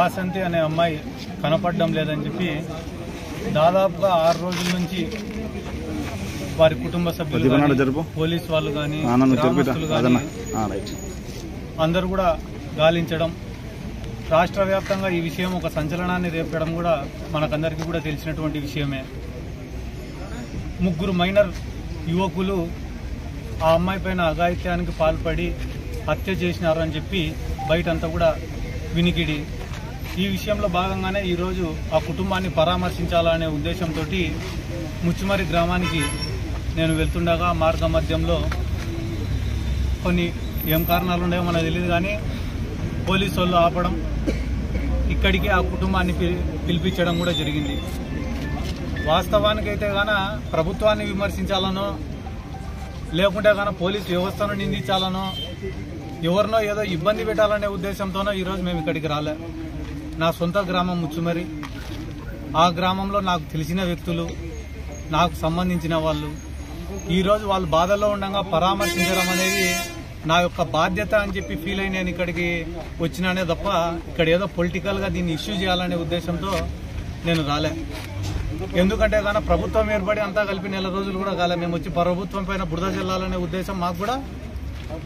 వాసంతి అనే అమ్మాయి కనపడడం లేదని చెప్పి దాదాపుగా 6 రోజుల నుంచి వారి కుటుంబ సభ్యులు, పోలీసు వాళ్ళు కానీ, గ్రామస్తులు కానీ అందరూ కూడా గాలించడం, రాష్ట్ర వ్యాప్తంగా ఈ విషయం ఒక సంచలనాన్ని రేపడం కూడా మనకందరికీ కూడా తెలిసినటువంటి విషయమే. 3 మైనర్ యువకులు ఆ అమ్మాయి పైన అఘాయిత్యానికి పాల్పడి హత్య చేసినారు అని చెప్పి బయటంతా కూడా వినికిడి. ఈ విషయంలో భాగంగానే ఈరోజు ఆ కుటుంబాన్ని పరామర్శించాలనే ఉద్దేశంతో ముచ్చుమరి గ్రామానికి నేను వెళ్తుండగా మార్గ మధ్యంలో కొన్ని ఏం కారణాలు ఉన్నాయో మనకు తెలియదు కానీ పోలీసు వాళ్ళు ఆపడం, ఇక్కడికి ఆ కుటుంబాన్ని పిలిపించడం కూడా జరిగింది. వాస్తవానికైతే గాన ప్రభుత్వాన్ని విమర్శించాలనో లేకుంటే గాన పోలీసు వ్యవస్థను నిందించాలనో ఎవరినో ఏదో ఇబ్బంది పెట్టాలనే ఉద్దేశంతోనో ఈరోజు మేము ఇక్కడికి రాలే. నా సొంత గ్రామం ముచ్చుమరి. ఆ గ్రామంలో నాకు తెలిసిన వ్యక్తులు, నాకు సంబంధించిన వాళ్ళు ఈరోజు వాళ్ళు బాధల్లో ఉండగా పరామర్శించడం అనేది నా యొక్క బాధ్యత అని చెప్పి ఫీల్ అయి నేను ఇక్కడికి వచ్చినానే తప్ప ఇక్కడ ఏదో పొలిటికల్గా దీన్ని ఇష్యూ చేయాలనే ఉద్దేశంతో నేను రాలే. ఎందుకంటే కానీ ప్రభుత్వం ఏర్పడి అంతా కలిపి 4 రోజులు కూడా కాలే. మేము వచ్చి ప్రభుత్వం పైన బురద చెల్లాలనే ఉద్దేశం మాకు కూడా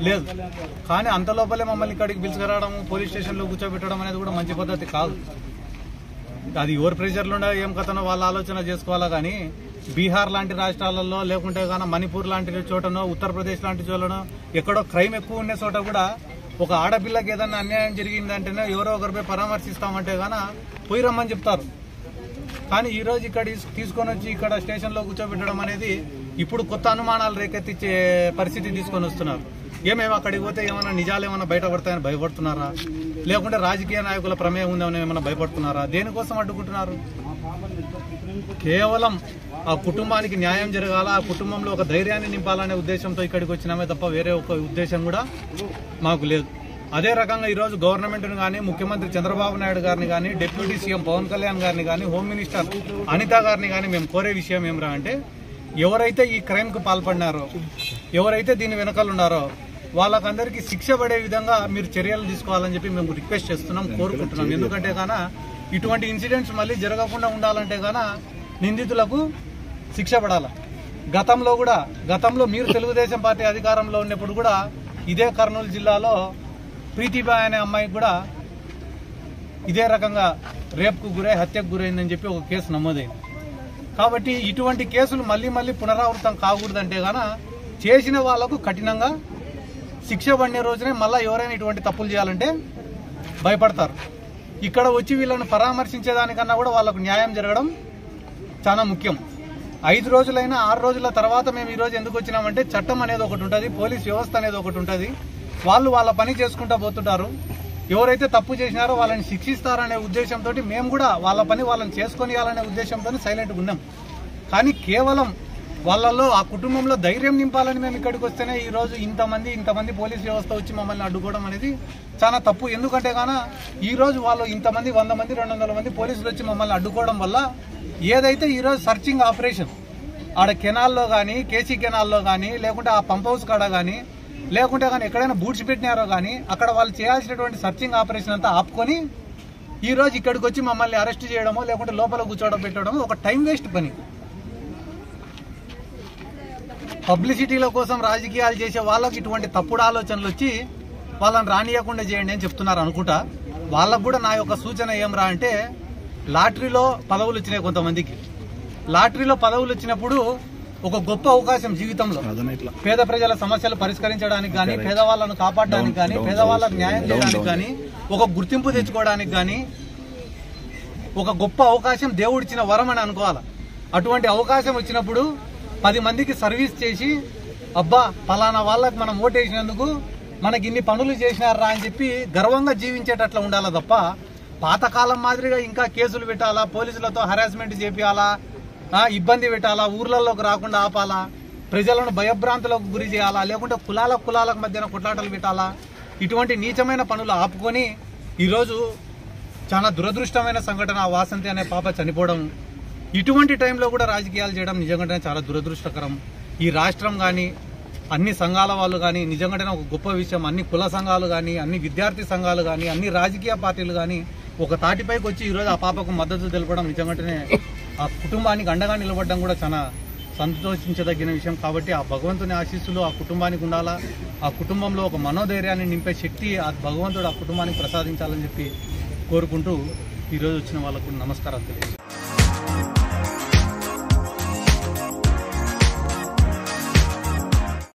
లేదు. కానీ అంత లోపలే మమ్మల్ని ఇక్కడికి పిలుచుకురావడం, పోలీస్ స్టేషన్లో కూర్చోబెట్టడం అనేది కూడా మంచి పద్ధతి కాదు. అది ఎవరి ప్రెషర్లు ఉండే ఏం కథనో వాళ్ళు ఆలోచన చేసుకోవాలా. కానీ బీహార్ లాంటి రాష్ట్రాలలో లేకుంటే కానీ మణిపూర్ లాంటి చోటనో, ఉత్తరప్రదేశ్ లాంటి చోటనో ఎక్కడో క్రైమ్ ఎక్కువ ఉండే చోట కూడా ఒక ఆడపిల్లకి ఏదన్నా అన్యాయం జరిగిందంటేనే ఎవరో ఒకరిపై పరామర్శిస్తామంటే గాన పోయి రమ్మని చెప్తారు. కానీ ఈరోజు ఇక్కడ తీసుకొని వచ్చి ఇక్కడ స్టేషన్లో కూర్చోబెట్టడం అనేది ఇప్పుడు కొత్త అనుమానాలు రేకెత్తించే పరిస్థితి తీసుకొని వస్తున్నారు. ఏమేమి అక్కడికి పోతే ఏమైనా నిజాలు ఏమైనా బయటపడతాయని భయపడుతున్నారా, లేకుంటే రాజకీయ నాయకుల ప్రమేయం ఉందేమని ఏమైనా భయపడుతున్నారా? దేనికోసం అడ్డుకుంటున్నారు? కేవలం ఆ కుటుంబానికి న్యాయం జరగాల, ఆ కుటుంబంలో ఒక ధైర్యాన్ని నింపాలనే ఉద్దేశంతో ఇక్కడికి వచ్చినామే తప్ప వేరే ఒక ఉద్దేశం కూడా మాకు లేదు. అదే రకంగా ఈరోజు గవర్నమెంట్ను కానీ, ముఖ్యమంత్రి చంద్రబాబు నాయుడు గారిని కానీ, డిప్యూటీ సీఎం పవన్ కళ్యాణ్ గారిని కానీ, హోమ్ మినిస్టర్ అనిత గారిని కానీ మేము కోరే విషయం ఏమరా అంటే, ఎవరైతే ఈ క్రైమ్కు పాల్పడినారో, ఎవరైతే దీని వెనకాలన్నారో వాళ్ళకందరికీ శిక్ష పడే విధంగా మీరు చర్యలు తీసుకోవాలని చెప్పి మేము రిక్వెస్ట్ చేస్తున్నాం, కోరుకుంటున్నాం. ఎందుకంటే గాన ఇటువంటి ఇన్సిడెంట్స్ మళ్ళీ జరగకుండా ఉండాలంటే గాన నిందితులకు శిక్ష పడాలి. గతంలో మీరు తెలుగుదేశం పార్టీ అధికారంలో ఉన్నప్పుడు కూడా ఇదే కర్నూలు జిల్లాలో ప్రీతిబాయ్ అనే అమ్మాయికి కూడా ఇదే రకంగా రేప్కు గురై హత్యకు గురైందని చెప్పి ఒక కేసు నమోదైంది. కాబట్టి ఇటువంటి కేసులు మళ్ళీ పునరావృతం కాకూడదంటే గాన చేసిన వాళ్లకు కఠినంగా శిక్ష పడిన రోజునే మళ్ళీ ఎవరైనా ఇటువంటి తప్పులు చేయాలంటే భయపడతారు. ఇక్కడ వచ్చి వీళ్ళను పరామర్శించేదానికన్నా కూడా వాళ్ళకు న్యాయం జరగడం చాలా ముఖ్యం. 5 రోజులైనా 6 రోజుల తర్వాత మేము ఈరోజు ఎందుకు వచ్చినామంటే చట్టం అనేది ఒకటి ఉంటుంది, పోలీస్ వ్యవస్థ అనేది ఒకటి ఉంటుంది. వాళ్ళు వాళ్ళ పని చేసుకుంటూ పోతుంటారు. ఎవరైతే తప్పు చేసినారో వాళ్ళని శిక్షిస్తారనే ఉద్దేశంతో మేము కూడా వాళ్ళ పని వాళ్ళని చేసుకొనియాలనే ఉద్దేశంతో సైలెంట్గా ఉన్నాం. కానీ కేవలం వాళ్ళల్లో ఆ కుటుంబంలో ధైర్యం నింపాలని మేము ఇక్కడికి వస్తేనే ఈరోజు ఇంతమంది పోలీస్ వ్యవస్థ వచ్చి మమ్మల్ని అడ్డుకోవడం అనేది చాలా తప్పు. ఎందుకంటే గాన ఈరోజు వాళ్ళు ఇంతమంది 100 మంది 200 మంది పోలీసులు వచ్చి మమ్మల్ని అడ్డుకోవడం వల్ల ఏదైతే ఈరోజు సర్చింగ్ ఆపరేషన్ ఆడ కెనాల్లో కానీ, కేసీ కెనాల్లో కానీ, లేకుంటే ఆ పంప్ హౌస్ కాడ కానీ, లేకుంటే కానీ ఎక్కడైనా బూట్స్ పెట్టినారో కానీ అక్కడ వాళ్ళు చేయాల్సినటువంటి సర్చింగ్ ఆపరేషన్ అంతా ఆపుకొని ఈరోజు ఇక్కడికి వచ్చి మమ్మల్ని అరెస్ట్ చేయడమో లేకుంటే లోపల కూర్చోవడం పెట్టడమో ఒక టైం వేస్ట్ పని. పబ్లిసిటీల కోసం రాజకీయాలు చేసే వాళ్ళకి ఇటువంటి తప్పుడు ఆలోచనలు వచ్చి వాళ్ళని రానియకుండా చేయండి అని చెప్తున్నారు అనుకుంటా. వాళ్ళకు కూడా నా యొక్క సూచన ఏమరా అంటే, లాటరీలో పదవులు వచ్చినాయి కొంతమందికి. లాటరీలో పదవులు వచ్చినప్పుడు ఒక గొప్ప అవకాశం జీవితంలో పేద ప్రజల సమస్యలు పరిష్కరించడానికి కానీ, పేదవాళ్లను కాపాడడానికి కానీ, పేదవాళ్లకు న్యాయం చేయడానికి కానీ, ఒక గుర్తింపు తెచ్చుకోవడానికి కానీ ఒక గొప్ప అవకాశం దేవుడిచ్చిన వరం అని అనుకోవాలి. అటువంటి అవకాశం వచ్చినప్పుడు 10 మందికి సర్వీస్ చేసి అబ్బా పలానా వాళ్ళకి మనం ఓటేసినందుకు మనకి ఇన్ని పనులు చేసినారా అని చెప్పి గర్వంగా జీవించేటట్లా ఉండాలా తప్ప పాతకాలం మాదిరిగా ఇంకా కేసులు పెట్టాలా, పోలీసులతో హరాస్మెంట్ చేపియాలా, ఇబ్బంది పెట్టాలా, ఊర్లలోకి రాకుండా ఆపాలా, ప్రజలను భయభ్రాంతులకు గురి చేయాలా, లేకుంటే కులాలకు మధ్యన కొట్లాటలు పెట్టాలా, ఇటువంటి నీచమైన పనులు ఆపుకొని ఈరోజు చాలా దురదృష్టమైన సంఘటన వాసంతి అనే పాప చనిపోవడం. ఇటువంటి టైంలో కూడా రాజకీయాలు చేయడం నిజంగానే చాలా దురదృష్టకరం. ఈ రాష్ట్రం కానీ, అన్ని సంఘాల వాళ్ళు కానీ నిజంగానే ఒక గొప్ప విషయం. అన్ని కుల సంఘాలు కానీ, అన్ని విద్యార్థి సంఘాలు కానీ, అన్ని రాజకీయ పార్టీలు కానీ ఒక తాటిపైకి వచ్చి ఈరోజు ఆ పాపకు మద్దతు తెలపడం నిజంగానే ఆ కుటుంబానికి అండగా నిలబడడం కూడా చాలా సంతోషించదగిన విషయం. కాబట్టి ఆ భగవంతుని ఆశీస్సులు ఆ కుటుంబానికి ఉండాలా, ఆ కుటుంబంలో ఒక మనోధైర్యాన్ని నింపే శక్తి ఆ భగవంతుడు ఆ కుటుంబానికి ప్రసాదించాలని చెప్పి కోరుకుంటూ ఈరోజు వచ్చిన వాళ్ళకు నమస్కారాలు తెలియజేస్తాను.